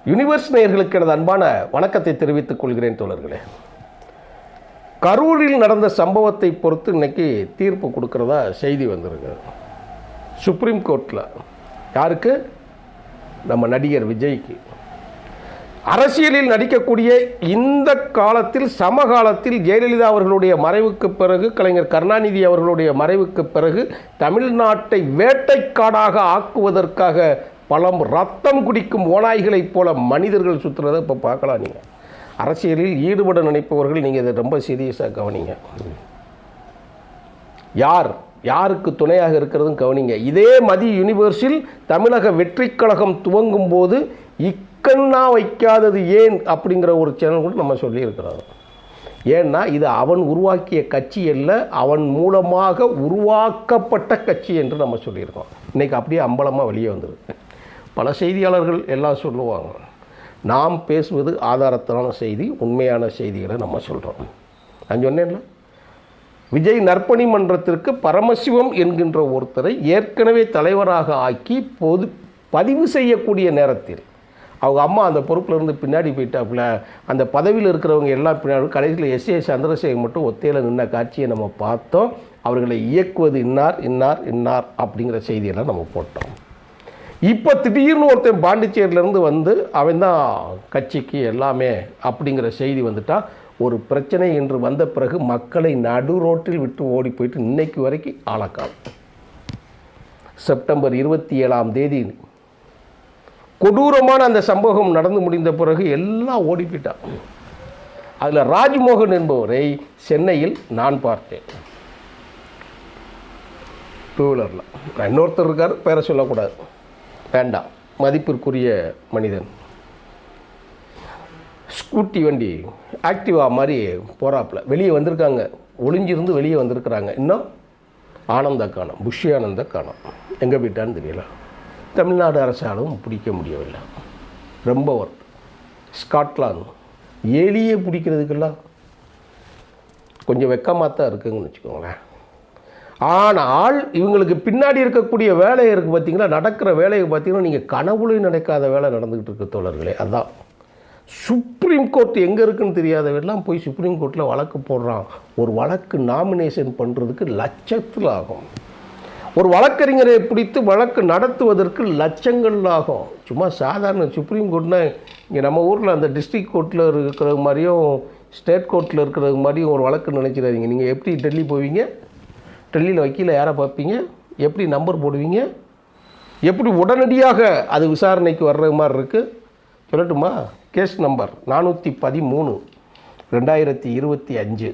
Universe நேயர்களுக்கு எனது அன்பான வணக்கத்தை தெரிவித்துக் கொள்கிறேன் தோழர்களே. கரூரில் நடந்த சம்பவத்தை பொறுத்து இன்னைக்கு தீர்ப்பு கொடுக்கறதா செய்தி வந்திருக்கு. சுப்ரீம் கோர்ட்டில் யாருக்கு? நம்ம நடிகர் விஜய்க்கு. அரசியலில் நடிக்கக்கூடிய இந்த காலத்தில் சமகாலத்தில் ஜெயலலிதா அவர்களுடைய மறைவுக்கு பிறகு, கலைஞர் கருணாநிதி அவர்களுடைய மறைவுக்கு பிறகு தமிழ்நாட்டை வேட்டைக்காடாக ஆக்குவதற்காக பலம் ரத்தம் குடிக்கும் ஓநாய்களைப் போல மனிதர்கள் சுற்றுறதை இப்போ பார்க்கலாம். நீங்கள் அரசியலில் ஈடுபட நினைப்பவர்கள் நீங்கள் இதை ரொம்ப சீரியஸாக கவனிங்க. யாருக்கு துணையாக இருக்கிறதும் கவனிங்க. இதே மதி யூனிவர்ஸில் தமிழக வெற்றிக் கழகம் துவங்கும் போது இக்கண்ணா வைக்காதது ஏன் அப்படிங்கிற ஒரு சேனல் கூட நம்ம சொல்லியிருக்கிறோம். ஏன்னா இது அவன் உருவாக்கிய கட்சி அல்ல, அவன் மூலமாக உருவாக்கப்பட்ட கட்சி என்று நம்ம சொல்லியிருக்கோம். இன்றைக்கி அப்படியே அம்பலமாக வெளியே வந்துருக்கு. பல செய்தியாளர்கள் எல்லாம் சொல்லுவாங்க, நாம் பேசுவது ஆதாரத்தான செய்தி, உண்மையான செய்திகளை நம்ம சொல்கிறோம். நான் சொன்னேன்ல, விஜய் நற்பணி மன்றத்திற்கு பரமசிவம் என்கின்ற ஒருத்தரை ஏற்கனவே தலைவராக ஆக்கி பதிவு செய்யக்கூடிய நேரத்தில் அவங்க அம்மா அந்த பொறுப்பில் இருந்து பின்னாடி போயிட்டாப்புல. அந்த பதவியில் இருக்கிறவங்க எல்லாம் பின்னாடி, கடைசியில் எஸ்ஏ சந்திரசேகர் மட்டும் ஒத்தையில் நின்ன காட்சியை நம்ம பார்த்தோம். அவர்களை இயக்குவது இன்னார் அப்படிங்கிற செய்தியெல்லாம் நம்ம போட்டோம். இப்போ திடீர்னு ஒருத்தன் பாண்டிச்சேரியிலேருந்து வந்து அவன் தான் கட்சிக்கு எல்லாமே அப்படிங்கிற செய்தி வந்துட்டா, ஒரு பிரச்சனை என்று வந்த பிறகு மக்களை நடு ரோட்டில் விட்டு ஓடி போயிட்டு இன்னைக்கு வரைக்கும் ஆளக்காலம். செப்டம்பர் 27 கொடூரமான அந்த சம்பவம் நடந்து முடிந்த பிறகு எல்லாம் ஓடி போயிட்டான். அதில் ராஜ்மோகன் என்பவரை சென்னையில் நான் பார்த்தேன், டூ வீலரில். இன்னொருத்தர் இருக்கார், பேரை சொல்லக்கூடாது, வேண்டாம், மதிப்பிற்குரிய மனிதன். ஸ்கூட்டி வண்டி ஆக்டிவா மாதிரி போகிறாப்புல வெளியே வந்திருக்காங்க, ஒளிஞ்சிருந்து வெளியே வந்திருக்கிறாங்க. இன்னும் ஆனந்த காணோம், புஷி ஆனந்த காணோம், எங்கே போயிட்டான்னு தெரியல. தமிழ்நாடு அரசாலும் பிடிக்க முடியவில்லை. ரொம்ப ஒர்க். ஸ்காட்லாந்து ஏலியே பிடிக்கிறதுக்கெல்லாம் கொஞ்சம் வெக்கமாக தான் இருக்குங்கன்னு வச்சுக்கோங்களேன். ஆனால் இவங்களுக்கு பின்னாடி இருக்கக்கூடிய வேலை இருக்குது பார்த்தீங்களா, நடக்கிற வேலையை பார்த்தீங்கன்னா நீங்கள் கனவுலையும் நினைக்காத வேலை நடந்துக்கிட்டு இருக்க தோழர்களே. அதுதான் சுப்ரீம் கோர்ட் எங்கே இருக்குன்னு தெரியாதவெல்லாம் போய் சுப்ரீம் கோர்ட்டில் வழக்கு போடுறான். ஒரு வழக்கு நாமினேஷன் பண்ணுறதுக்கு லட்சத்தில் ஆகும். ஒரு வழக்கறிஞரை பிடித்து வழக்கு நடத்துவதற்கு லட்சங்கள் ஆகும். சும்மா சாதாரண சுப்ரீம் கோர்ட்னா இங்கே நம்ம ஊரில் அந்த டிஸ்ட்ரிக்ட் கோர்ட்டில் இருக்கிறது மாதிரியும் ஸ்டேட் கோர்ட்டில் இருக்கிறது மாதிரியும் ஒரு வழக்கு நினச்சிடாதீங்க. நீங்கள் எப்படி டெல்லி போவீங்க, டெல்லியில் வக்கீல யாரை பார்ப்பீங்க, எப்படி நம்பர் போடுவீங்க, எப்படி உடனடியாக அது விசாரணைக்கு வர்ற மாதிரி இருக்குது. சொல்லட்டுமா? கேஸ் நம்பர் 413 2025,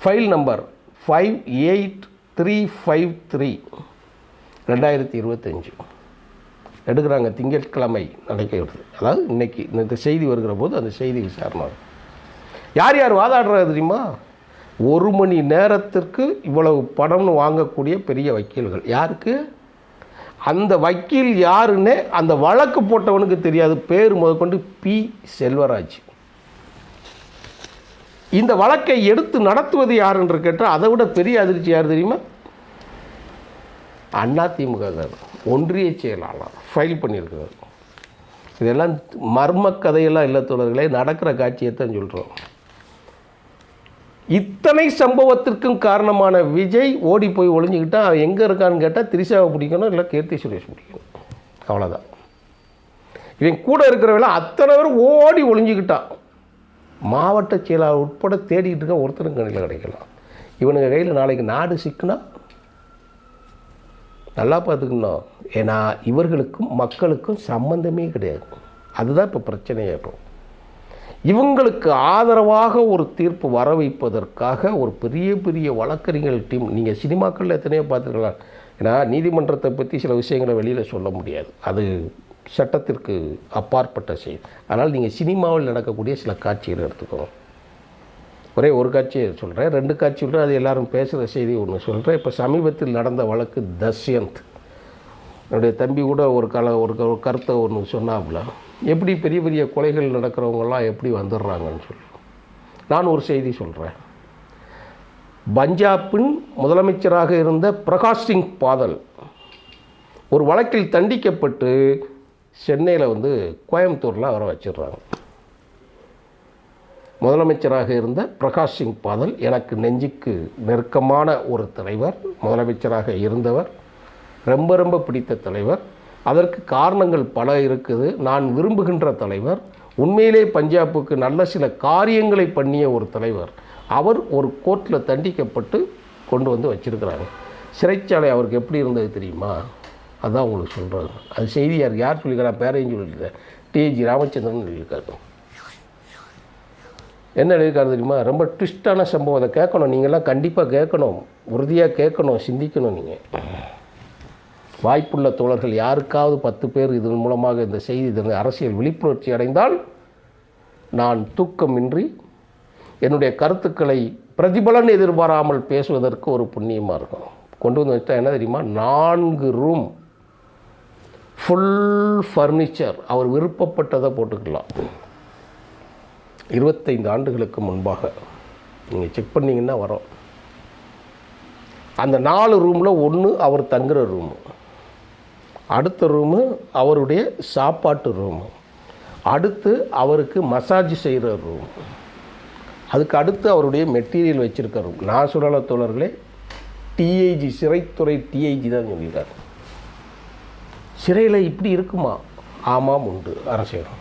ஃபைல் நம்பர் 58353 2025 எடுக்கிறாங்க. திங்கட்கிழமை நடக்கிறது. அதாவது இன்றைக்கி இந்த செய்தி வருகிற போது அந்த செய்தி விசாரணை. யார் வாதாடுறது தெரியுமா? 1 மணி நேரத்திற்கு இவ்வளவு பணம்னு வாங்கக்கூடிய பெரிய வக்கீல்கள். யாருக்கு? அந்த வக்கீல் யாருன்னே அந்த வழக்கு போட்டவனுக்கு தெரியாது. பேர் முதற்கொண்டு பி. செல்வராஜ். இந்த வழக்கை எடுத்து நடத்துவது யார் என்று கேட்டால் அதை விட பெரிய அதிர்ச்சி யார் தெரியுமா? அதிமுக ஒன்றிய செயலாளர் ஃபைல் பண்ணியிருக்கிறார். இதெல்லாம் மர்ம கதையெல்லாம் இல்லை தோழர்களே, நடக்கிற காட்சியை தான் சொல்கிறோம். இத்தனை சம்பவத்திற்கும் காரணமான விஜய் ஓடி போய் ஒளிஞ்சிக்கிட்டான். அவன் எங்கே இருக்கான்னு கேட்டால் திரிஷாவை பிடிக்கணும், இல்லை கீர்த்தி சுரேஷ் பிடிக்கணும், அவ்வளோதான். இவன் கூட இருக்கிறவங்கள அத்தனை பேரும் ஓடி ஒளிஞ்சிக்கிட்டான். மாவட்ட செயலாளர் உட்பட தேடிக்கிட்டு இருக்க ஒருத்தரும் கண்ணில் கிடைக்கலாம். இவனுங்க கையில் நாளைக்கு நாடு சிக்குனா நல்லா பார்த்துக்கணும். ஏன்னா இவர்களுக்கும் மக்களுக்கும் சம்பந்தமே கிடையாது. அதுதான் இப்போ பிரச்சனையே. இப்போ இவங்களுக்கு ஆதரவாக ஒரு தீர்ப்பு வர வைப்பதற்காக ஒரு பெரிய வழக்கறிஞர்கள் டீம். நீங்கள் சினிமாக்களில் எத்தனையோ பார்த்துருக்கலாம். ஏன்னா நீதிமன்றத்தை பற்றி சில விஷயங்களை வெளியில் சொல்ல முடியாது, அது சட்டத்திற்கு அப்பாற்பட்ட செய்தி. அதனால் நீங்கள் சினிமாவில் நடக்கக்கூடிய சில காட்சிகளை எடுத்துக்கோங்க. ஒரே ஒரு காட்சியை சொல்கிறேன், 2 காட்சி சொல்கிறேன், அது எல்லோரும் பேசுகிற செய்தி ஒன்று சொல்கிறேன். இப்போ சமீபத்தில் நடந்த வழக்கு தஷ்யந்த், என்னுடைய தம்பி கூட ஒரு கருத்தை ஒன்று சொன்னாப்புல, எப்படி பெரிய கொலைகள் நடக்கிறவங்கெல்லாம் எப்படி வந்துடுறாங்கன்னு சொல்லி. நான் ஒரு செய்தி சொல்கிறேன். பஞ்சாபின் முதலமைச்சராக இருந்த பிரகாஷ் சிங் பாதல் ஒரு வழக்கில் தண்டிக்கப்பட்டு சென்னையில் வந்து கோயம்புத்தூரில் அவரை வச்சிடுறாங்க. முதலமைச்சராக இருந்த பிரகாஷ் சிங் பாதல் எனக்கு நெஞ்சுக்கு நெருக்கமான ஒரு தலைவர், முதலமைச்சராக இருந்தவர், ரொம்ப ரொம்ப பிடித்த தலைவர். அதற்கு காரணங்கள் பல இருக்குது. நான் விரும்புகின்ற தலைவர், உண்மையிலே பஞ்சாபுக்கு நல்ல சில காரியங்களை பண்ணிய ஒரு தலைவர். அவர் ஒரு கோர்ட்டில் தண்டிக்கப்பட்டு கொண்டு வந்து வச்சுருக்கிறாங்க. சிறைச்சாலை அவருக்கு எப்படி இருந்தது தெரியுமா? அதுதான் உங்களுக்கு சொல்கிறாங்க. அது செய்தி யார் சொல்லியிருக்கா? நான் பேரையும் சொல்லியிருக்கேன். டிஜி ராமச்சந்திரன் சொல்லியிருக்காரு. என்ன எழுதியிருக்காரு தெரியுமா? ரொம்ப ட்விஸ்டான சம்பவம். அதை கேட்கணும், நீங்கள்லாம் கண்டிப்பாக கேட்கணும், உறுதியாக கேட்கணும், சிந்திக்கணும். நீங்கள் வாய்ப்புள்ள தோழர்கள் யாருக்காவது 10 பேர் இதன் மூலமாக இந்த செய்தி, இதன் அரசியல் விழிப்புணர்ச்சி அடைந்தால் நான் தூக்கமின்றி என்னுடைய கருத்துக்களை பிரதிபலன் எதிர்பாராமல் பேசுவதற்கு ஒரு புண்ணியமாக இருக்கும். கொண்டு வந்து வச்சா என்ன தெரியுமா? 4 ரூம் ஃபுல் ஃபர்னிச்சர், அவர் விருப்பப்பட்டதை போட்டுக்கலாம். 25 ஆண்டுகளுக்கு முன்பாக நீங்கள் செக் பண்ணிங்கன்னா வரும். அந்த 4 ரூமில் ஒன்று அவர் தங்குகிற ரூமு, அடுத்த ரூமு அவருடைய சாப்பாட்டு ரூமு, அடுத்து அவருக்கு மசாஜ் செய்கிற ரூம், அதுக்கு அடுத்து அவருடைய மெட்டீரியல் வச்சுருக்க ரூம். நான் சொல்லலை தோழர்களே, டிஐஜி, சிறைத்துறை டிஐஜி தான் சொல்லியிருக்காரு. சிறையில் இப்படி இருக்குமா? ஆமாம், உண்டு அரசியல்.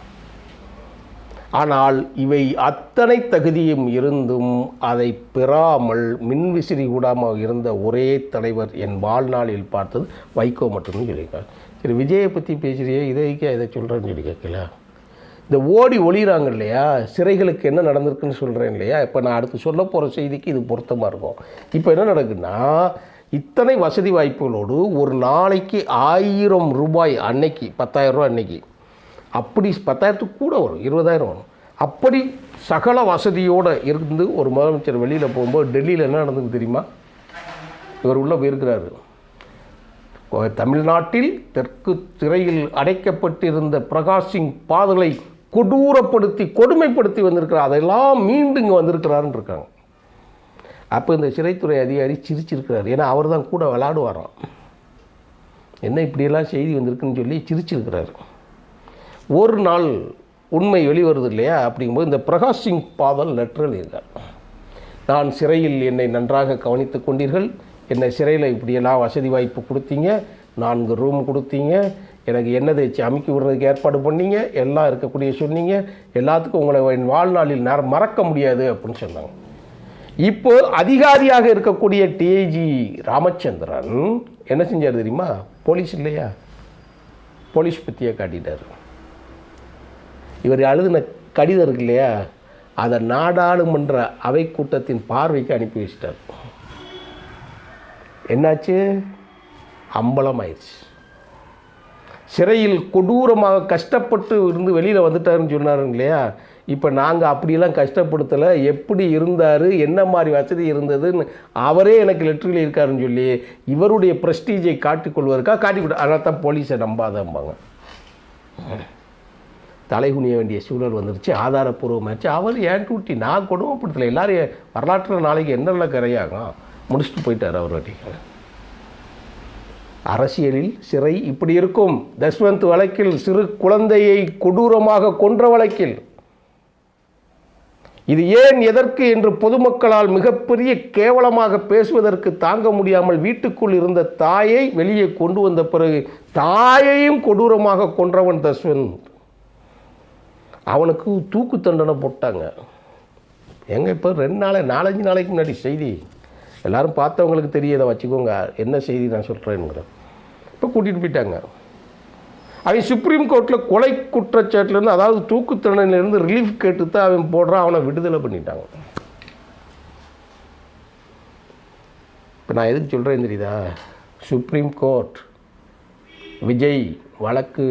ஆனால் இவை அத்தனை தகுதியும் இருந்தும் அதை பெறாமல் மின்விசிறி கூடாமல் இருந்த ஒரே தலைவர் என் வாழ்நாளில் பார்த்தது வைகோ மட்டும்னு சொல்லியிருக்காரு. சரி, விஜயை பற்றி பேசுகிறியே, இதை சொல்கிறேன்னு சொல்லி கேட்கல. இந்த ஓடி ஒளிகிறாங்க இல்லையா, சிறைகளுக்கு என்ன நடந்திருக்குன்னு சொல்கிறேன் இல்லையா. இப்போ நான் அடுத்து சொல்ல போகிற செய்திக்கு இது பொருத்தமாக இருக்கும். இப்போ என்ன நடக்குதுன்னா, இத்தனை வசதி வாய்ப்புகளோடு ஒரு நாளைக்கு 1000 ரூபாய், அன்னைக்கு 10,000 ரூபா, அன்னைக்கு அப்படி 10,000த்துக்கு கூட வரும், 20,000 வரும். அப்படி சகல வசதியோடு இருந்து ஒரு முதலமைச்சர் வெளியில் போகும்போது டெல்லியில் என்ன நடந்தது தெரியுமா? இவர் உள்ளே போயிருக்கிறாரு. தமிழ்நாட்டில் தெற்கு சிறையில் அடைக்கப்பட்டிருந்த பிரகாஷ் சிங் பாதலை கொடூரப்படுத்தி கொடுமைப்படுத்தி வந்திருக்கிறார். அதெல்லாம் மீண்டும் இங்கே வந்திருக்கிறாருன்னு இருக்காங்க. அப்போ இந்த சிறைத்துறை அதிகாரி சிரிச்சிருக்கிறார். ஏன்னா அவர் தான் கூட விளையாடுவாராம். என்ன இப்படியெல்லாம் செய்தி வந்திருக்குன்னு சொல்லி சிரிச்சிருக்கிறார். ஒரு நாள் உண்மை வெளிவருது இல்லையா? அப்படிங்கும்போது இந்த பிரகாஷ் சிங் பாதல் லெட்டர் எழுதியிருக்கார். நான் சிறையில் என்னை நன்றாக கவனித்து கொண்டீர்கள், என்னை சிறையில் இப்படியெல்லாம் வசதி வாய்ப்பு கொடுத்தீங்க, 4 ரூம் கொடுத்தீங்க, எனக்கு எண்ணெய் தேய்ச்சி அமுக்கி விடுறதுக்கு ஏற்பாடு பண்ணீங்க, எல்லாம் இருக்கக்கூடிய சொன்னீங்க, எல்லாத்துக்கும் உங்களை என் வாழ்நாளில் மறக்க முடியாது அப்படின்னு சொன்னாங்க. இப்போ அதிகாரியாக இருக்கக்கூடிய டிஐஜி ராமச்சந்திரன் என்ன செஞ்சார் தெரியுமா? போலீஸ் இல்லையா, போலீஸ் பற்றியே காட்டிட்டார். இவர் எழுதின கடிதம் இருக்கு இல்லையா, அதை நாடாளுமன்ற அவை கூட்டத்தின் பார்வைக்கு அனுப்பி வச்சிட்டார். என்னாச்சு? அம்பலம் ஆயிடுச்சு. சிறையில் கொடூரமாக கஷ்டப்பட்டு இருந்து வெளியில் வந்துட்டாருன்னு சொன்னாருங்க இல்லையா. இப்போ நாங்கள் அப்படியெல்லாம் கஷ்டப்படுத்தலை, எப்படி இருந்தார், என்ன மாதிரி வசதி இருந்ததுன்னு அவரே எனக்கு லெட்டரில் இருக்காருன்னு சொல்லி இவருடைய ப்ரெஸ்டீஜை காட்டிக்கொள்வதற்காக காட்டிக்கொடு. அதனால் தான் போலீஸை நம்பாதம்பாங்க. தலைகுனிய வேண்டிய சூழல் வந்துருச்சு, ஆதாரப்பூர்வமாச்சு. அவர் ஏன் டூட்டி, நான் கொடுமைப்படுத்தலை. எல்லோரும் வரலாற்றில் நாளைக்கு என்னெல்லாம் கரையாகும் முடிச்சுட்டு போயிட்டார் அவர் வாட்டி. அரசியலில் சிறை இப்படி இருக்கும். தஸ்வந்த் வழக்கில் சிறு குழந்தையை கொடூரமாக கொன்ற வழக்கில் இது ஏன் எதற்கு என்று பொதுமக்களால் மிகப்பெரிய கேவலமாக பேசுவதற்கு தாங்க முடியாமல் வீட்டுக்குள் இருந்த தாயை வெளியே கொண்டு வந்த பிறகு தாயையும் கொடூரமாக கொன்றவன் தஸ்வந்த். அவனுக்கு தூக்கு தண்டனை போட்டாங்க. எங்கே இப்போ 4-5 நாளைக்கு முன்னாடி செய்தி, எல்லோரும் பார்த்தவங்களுக்கு தெரியதை வச்சுக்கோங்க என்ன செய்தி நான் சொல்கிறேன்னுங்கிறேன். இப்போ கூட்டிகிட்டு போயிட்டாங்க. அவன் சுப்ரீம் கோர்ட்டில் கொலை குற்றச்சாட்டுலேருந்து, அதாவது தூக்கு தண்டனையிலேருந்து ரிலீஃப் கேட்டு தான் அவன் போடுறான். அவனை விடுதலை பண்ணிட்டாங்க. இப்போ நான் எதுக்கு சொல்கிறேன்னு தெரியுதா? சுப்ரீம் கோர்ட் விஜய் வழக்கு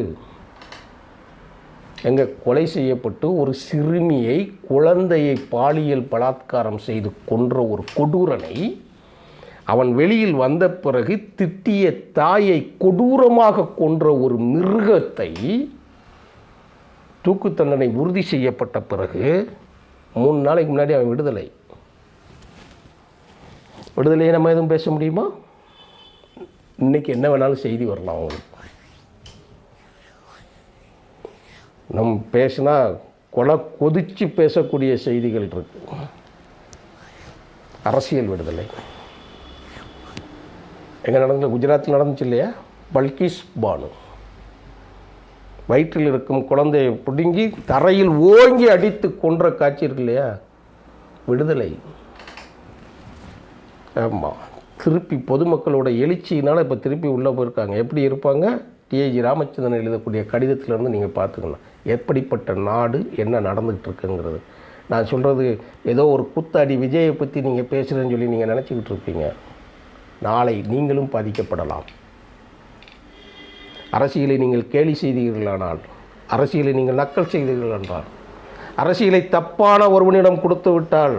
எங்கே கொலை செய்யப்பட்டு ஒரு சிறுமியை, குழந்தையை பாலியல் பலாத்காரம் செய்து கொன்ற ஒரு கொடூரனை அவன் வெளியில் வந்த பிறகு திட்டிய தாயை கொடூரமாக கொன்ற ஒரு மிருகத்தை தூக்கு தண்டனை உறுதி செய்யப்பட்ட பிறகு 3 நாளைக்கு முன்னாடி அவன் விடுதலை. விடுதலையை நம்ம எதுவும் பேச முடியுமா? இன்றைக்கி என்ன வேணாலும் செய்தி வரலாம் அவங்களுக்கு. நம்ம பேசினா கொதித்து பேசக்கூடிய செய்திகள் இருக்கு. அரசியல் விடுதலை எங்கே நடந்தது? குஜராத்தில் நடந்துச்சு இல்லையா? பல்கிஸ் பானு வயிற்றில் இருக்கும் குழந்தையை பிடுங்கி தரையில் ஓங்கி அடித்து கொன்ற காட்சி இருக்கு இல்லையா? விடுதலை. ஆமாம், திருப்பி பொதுமக்களோட எழுச்சியினால் இப்போ திருப்பி உள்ளே போயிருக்காங்க. எப்படி இருப்பாங்க? டிஏஜி ராமச்சந்திரன் எழுதக்கூடிய கடிதத்திலேருந்து நீங்கள் பார்த்துக்கணும் எப்படிப்பட்ட நாடு என்ன நடந்துகிட்டு இருக்குங்கிறது. நான் சொல்கிறது ஏதோ ஒரு கூத்தாடி விஜயை பற்றி நீங்கள் பேசுகிறேன்னு சொல்லி நீங்கள் நினச்சிக்கிட்டு இருப்பீங்க. நாளை நீங்களும் பாதிக்கப்படலாம். அரசியலை நீங்கள் கேலி செய்தீர்களானால், அரசியலை நீங்கள் நக்கல் செய்தீர்கள் என்றால், அரசியலை தப்பான ஒருவனிடம் கொடுத்து விட்டால்,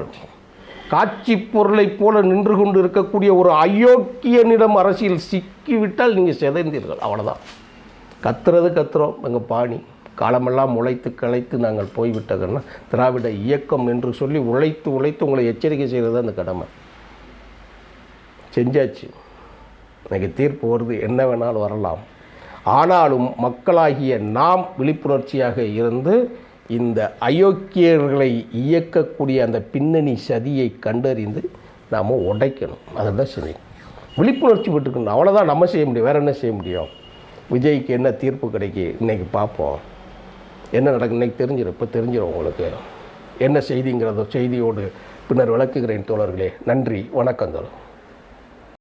காட்சி பொருளைப் போல நின்று கொண்டு இருக்கக்கூடிய ஒரு அயோக்கியனிடம் அரசியல் சிக்கிவிட்டால் நீங்கள் சிதைந்தீர்கள். அவ்வளோதான். கத்துறோம் எங்கள் பாணி. காலமெல்லாம் உழைத்து களைத்து நாங்கள் போய்விட்டதுன்னா திராவிட இயக்கம் என்று சொல்லி உழைத்து உங்களை எச்சரிக்கை செய்கிறது அந்த கடமை. செஞ்சாச்சு. எனக்கு தீர்ப்பு வருது, என்ன வேணாலும் வரலாம். ஆனாலும் மக்களாகிய நாம் விழிப்புணர்ச்சியாக இருந்து இந்த அயோக்கியர்களை இயக்கக்கூடிய அந்த பின்னணி சதியை கண்டறிந்து நாம் உடைக்கணும். அதுதான் சரி, விழிப்புணர்ச்சி பெற்றுக்கணும். அவ்வளோதான் நம்ம செய்ய முடியும். வேறு என்ன செய்ய முடியும்? விஜய்க்கு என்ன தீர்ப்பு கிடைக்கி இன்றைக்கி பார்ப்போம். என்ன நடக்கும் இன்றைக்கி தெரிஞ்சிடும். இப்போ தெரிஞ்சிடும் உங்களுக்கு என்ன செய்திங்கிறதோ செய்தியோடு பின்னர் விளக்குகிறேன் தோழர்களே. நன்றி, வணக்கம் தோழர்.